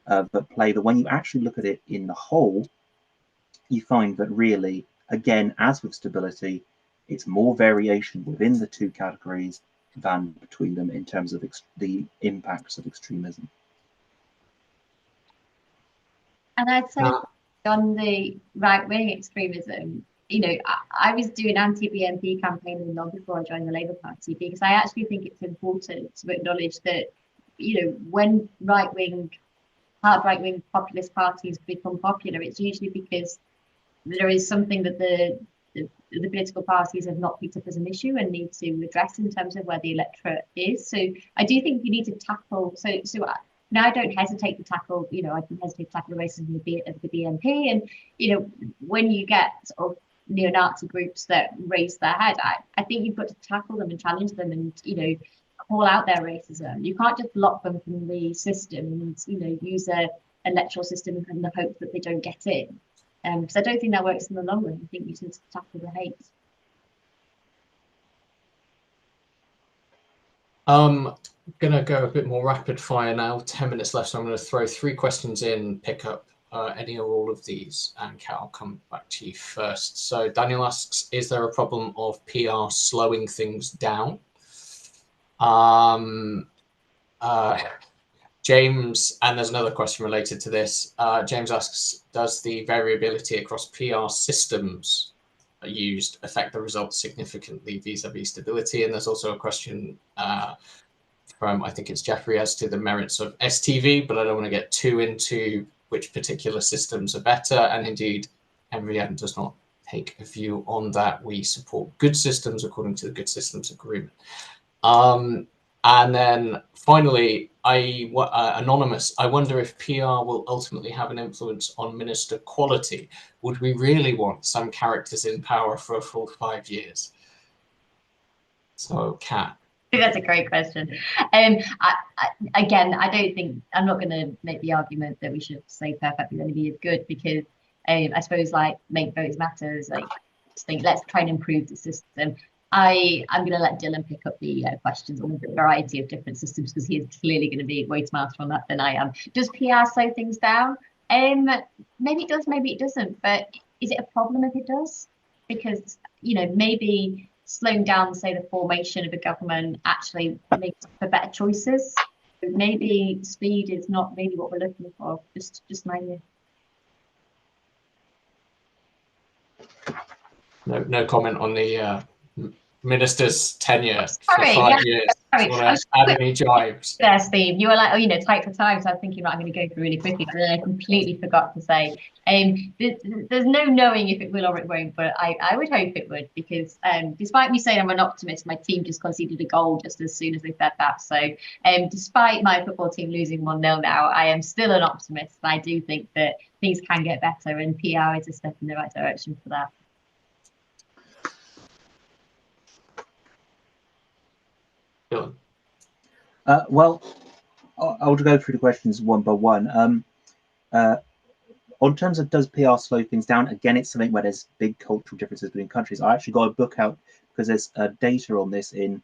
that play that when you actually look at it in the whole, you find that really, again, as with stability, it's more variation within the two categories than between them in terms of the impacts of extremism. And I'd say on the right-wing extremism, I was doing anti-BNP campaigning long before I joined the Labour Party, because I actually think it's important to acknowledge that, when hard right-wing populist parties become popular, it's usually because there is something that the political parties have not picked up as an issue and need to address in terms of where the electorate is. So I do think you need to tackle. So now I don't hesitate to tackle. I can hesitate to tackle the racism of the BNP, and when you get sort of neo-Nazi groups that raise their head, I think you've got to tackle them and challenge them, and call out their racism. You can't just block them from the system and use a electoral system in the hope that they don't get in. Because I don't think that works in the long run. I think you need to tackle the hate. Gonna go a bit more rapid fire now. 10 minutes left, so I'm going to throw 3 questions in, pick up any or all of these, and Kat, I'll come back to you first. So Daniel asks, is there a problem of PR slowing things down? James, and there's another question related to this. James asks, does the variability across PR systems used affect the results significantly vis-a-vis stability? And there's also a question from, I think it's Jeffrey, as to the merits of STV, but I don't want to get too into which particular systems are better. And indeed, MVM does not take a view on that. We support good systems according to the Good Systems Agreement. And then finally, Anonymous, I wonder if PR will ultimately have an influence on minister quality. Would we really want some characters in power for a full 5 years? So, Kat. I think that's a great question. Again, I don't think, I'm not going to make the argument that we should say perfect enemy is good, because I suppose like make votes matters. Like, just think, let's try and improve the system. I'm going to let Dylan pick up the questions on the variety of different systems, because he is clearly going to be way smarter on that than I am. Does PR slow things down? Maybe it does, maybe it doesn't. But is it a problem if it does? Because, maybe slowing down, say, the formation of a government actually makes for better choices. Maybe speed is not really what we're looking for. Just my view. No comment on the minister's tenure for Sorry, 5 years. sorry. Want to add any jibes? There, Steve. You were like, oh, tight for time. So I was thinking, right, I'm going to go through really quickly. But then I completely forgot to say, there's no knowing if it will or it won't, but I would hope it would, because despite me saying I'm an optimist, my team just conceded a goal just as soon as they said that. So despite my football team losing 1-0 now, I am still an optimist. And I do think that things can get better, and PR is a step in the right direction for that. Dylan. Well, I'll go through the questions one by one. On terms of does PR slow things down, again, it's something where there's big cultural differences between countries. I actually got a book out because there's data on this in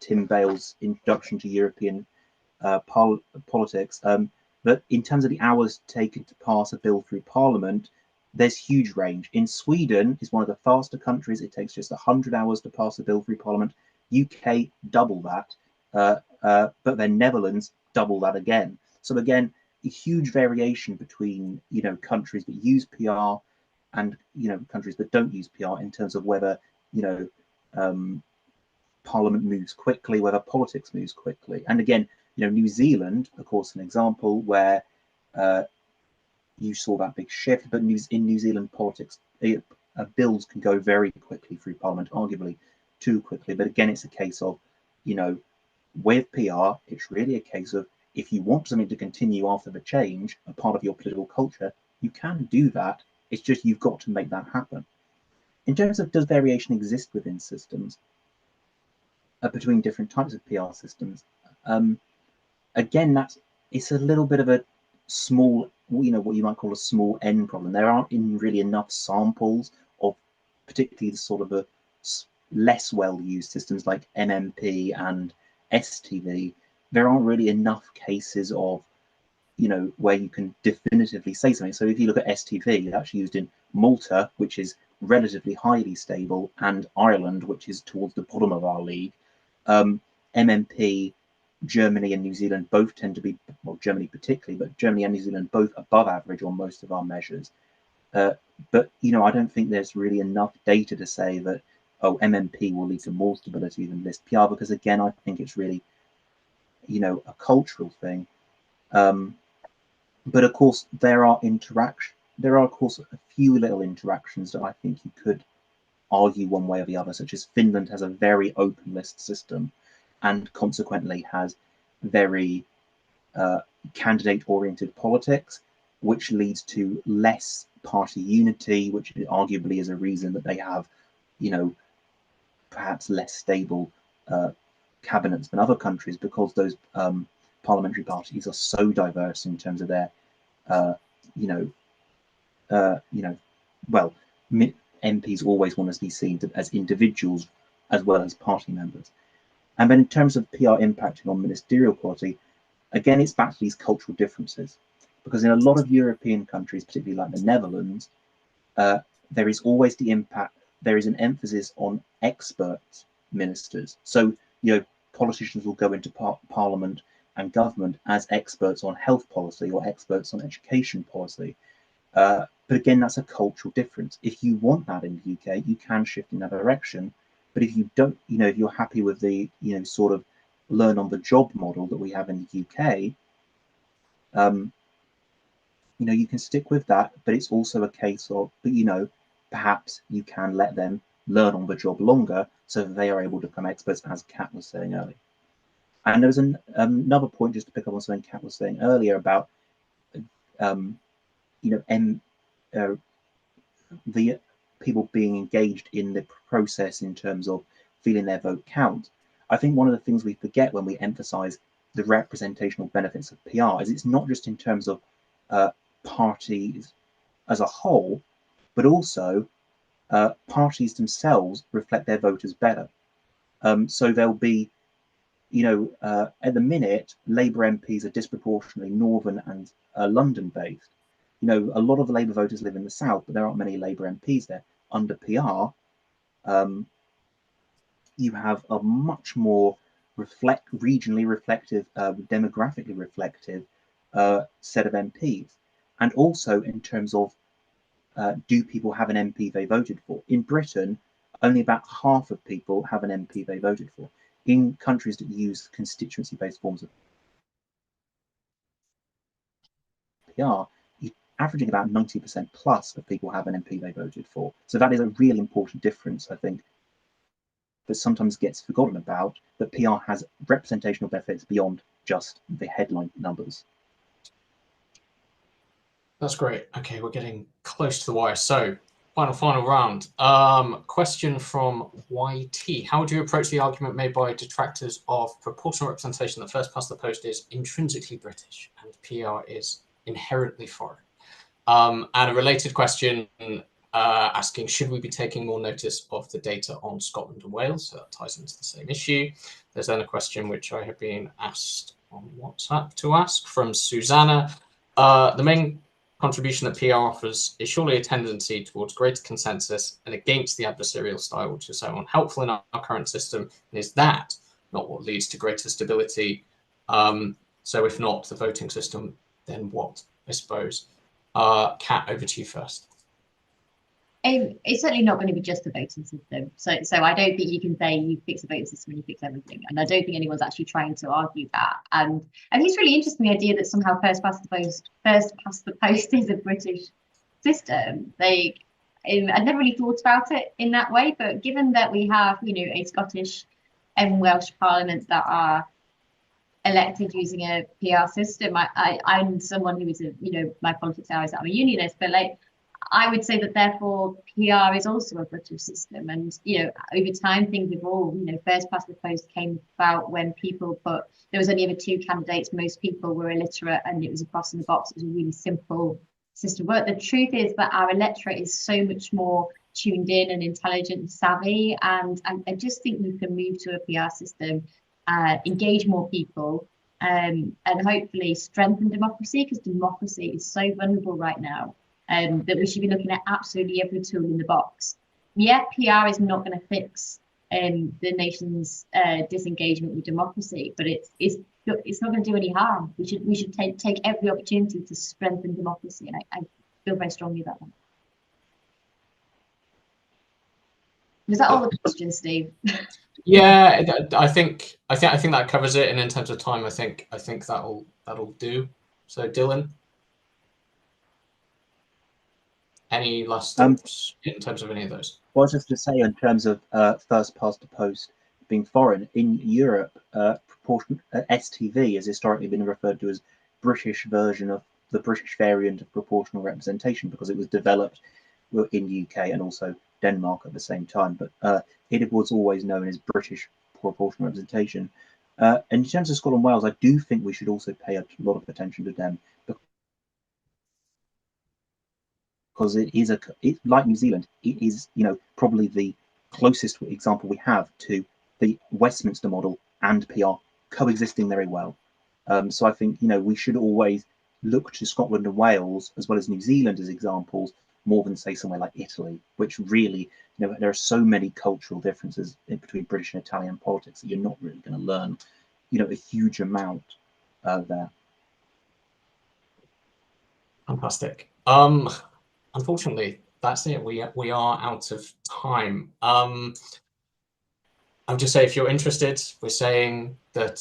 Tim Bale's Introduction to European Politics. But in terms of the hours taken to pass a bill through Parliament, there's huge range. In Sweden, is one of the faster countries. It takes just 100 hours to pass a bill through Parliament. UK, double that. But then Netherlands, double that again. So again, a huge variation between countries that use PR and countries that don't use PR in terms of whether Parliament moves quickly, whether politics moves quickly. And again, New Zealand, of course, an example where you saw that big shift, but in New Zealand politics, bills can go very quickly through Parliament, arguably too quickly. But again, it's a case of with PR, it's really a case of if you want something to continue after the change, a part of your political culture, you can do that. It's just you've got to make that happen. In terms of does variation exist within systems, between different types of PR systems, again, it's a little bit of a small, what you might call a small n problem. There aren't really enough samples of particularly the sort of a less well-used systems like MMP and STV. There aren't really enough cases of where you can definitively say something. So if you look at STV, that's used in Malta, which is relatively highly stable, and Ireland, which is towards the bottom of our league. MMP, Germany and New Zealand both tend to be, well, Germany particularly, but Germany and New Zealand both above average on most of our measures. But I don't think there's really enough data to say that MMP will lead to more stability than list PR, because again, I think it's really a cultural thing. But of course there are of course a few little interactions that I think you could argue one way or the other, such as Finland has a very open list system and consequently has very candidate oriented politics, which leads to less party unity, which arguably is a reason that they have perhaps less stable cabinets than other countries, because those parliamentary parties are so diverse in terms of their MPs always want to be seen as individuals as well as party members. And then in terms of PR impacting on ministerial quality, again, it's back to these cultural differences, because in a lot of European countries, particularly like the Netherlands, there is always the impact. There is an emphasis on expert ministers. So, politicians will go into parliament and government as experts on health policy or experts on education policy. But again, that's a cultural difference. If you want that in the UK, you can shift in that direction. But if you don't, if you're happy with the, sort of learn on the job model that we have in the UK, you can stick with that. But it's also a case of, perhaps you can let them learn on the job longer so that they are able to become experts, as Kat was saying earlier. And there was another point, just to pick up on something Kat was saying earlier about, the people being engaged in the process in terms of feeling their vote count. I think one of the things we forget when we emphasize the representational benefits of PR is it's not just in terms of parties as a whole, but also parties themselves reflect their voters better. So there'll be, at the minute, Labour MPs are disproportionately Northern and London based. A lot of the Labour voters live in the south, but there aren't many Labour MPs there. Under PR, you have a much more regionally reflective, demographically reflective set of MPs. And also in terms of, do people have an MP they voted for? In Britain, only about half of people have an MP they voted for. In countries that use constituency-based forms of PR, you're averaging about 90% plus of people have an MP they voted for. So that is a really important difference, I think, that sometimes gets forgotten about, that PR has representational benefits beyond just the headline numbers. That's great. Okay, we're getting close to the wire. So final round. Question from YT. How would you approach the argument made by detractors of proportional representation that first past the post is intrinsically British and PR is inherently foreign? And a related question asking, should we be taking more notice of the data on Scotland and Wales? So that ties into the same issue. There's then a question which I have been asked on WhatsApp to ask from Susanna. The main contribution that PR offers is surely a tendency towards greater consensus and against the adversarial style, which is so unhelpful in our current system. And is that not what leads to greater stability? So if not the voting system, then what, I suppose? Kat, over to you first. It's certainly not going to be just the voting system. So I don't think you can say you fix the voting system and you fix everything. And I don't think anyone's actually trying to argue that. And it's really interesting, the idea that somehow first past the post is a British system. I'd never really thought about it in that way. But given that we have, a Scottish and Welsh Parliament that are elected using a PR system, I'm someone who is my politics now is that I'm a unionist, but I would say that therefore PR is also a British system, and over time things evolve. First past the post came about when people there was only ever two candidates, most people were illiterate, and it was a cross in the box. It was a really simple system. But the truth is that our electorate is so much more tuned in and intelligent and savvy, and I just think we can move to a PR system, engage more people, and hopefully strengthen democracy, because democracy is so vulnerable right now. That we should be looking at absolutely every tool in the box. Yeah, PR is not going to fix the nation's disengagement with democracy, but it's not going to do any harm. We should take every opportunity to strengthen democracy, and I feel very strongly about that. Was that all the questions, Steve? Yeah, I think that covers it. And in terms of time, I think that'll do. So, Dylan, any last thoughts in terms of any of those? Well, I was just to say, in terms of first past the post being foreign, in Europe, STV has historically been referred to as British version of the British variant of proportional representation, because it was developed in UK and also Denmark at the same time. But it was always known as British proportional representation. And in terms of Scotland and Wales, I do think we should also pay a lot of attention to them, because it is like New Zealand, it is probably the closest example we have to the Westminster model and PR coexisting very well. So I think we should always look to Scotland and Wales as well as New Zealand as examples, more than say somewhere like Italy, which really there are so many cultural differences between British and Italian politics that you're not really going to learn a huge amount there. Fantastic. Unfortunately, that's it. We are out of time. I'll just say, if you're interested, we're saying that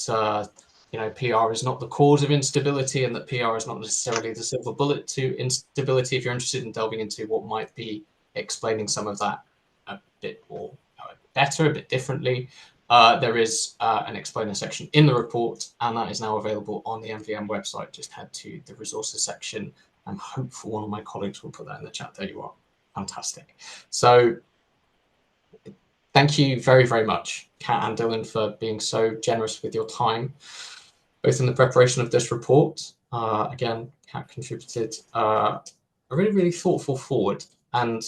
PR is not the cause of instability, and that PR is not necessarily the silver bullet to instability. If you're interested in delving into what might be explaining some of that a bit more better, a bit differently, there is an explainer section in the report, and that is now available on the MVM website. Just head to the resources section. I'm hopeful one of my colleagues will put that in the chat. There you are. Fantastic. So thank you very, very much, Kat and Dylan, for being so generous with your time, both in the preparation of this report. Again, Kat contributed a really, really thoughtful forward, and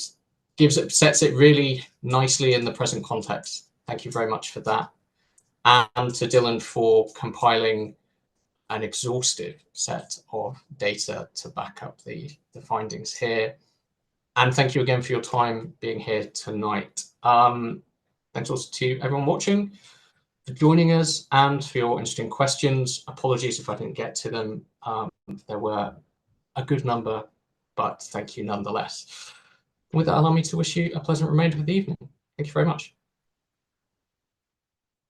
sets it really nicely in the present context. Thank you very much for that. And to Dylan for compiling an exhaustive set of data to back up the findings here. And thank you again for your time being here tonight. Thanks also to everyone watching for joining us and for your interesting questions. Apologies if I didn't get to them. There were a good number, but thank you nonetheless. With that, allow me to wish you a pleasant remainder of the evening. Thank you very much.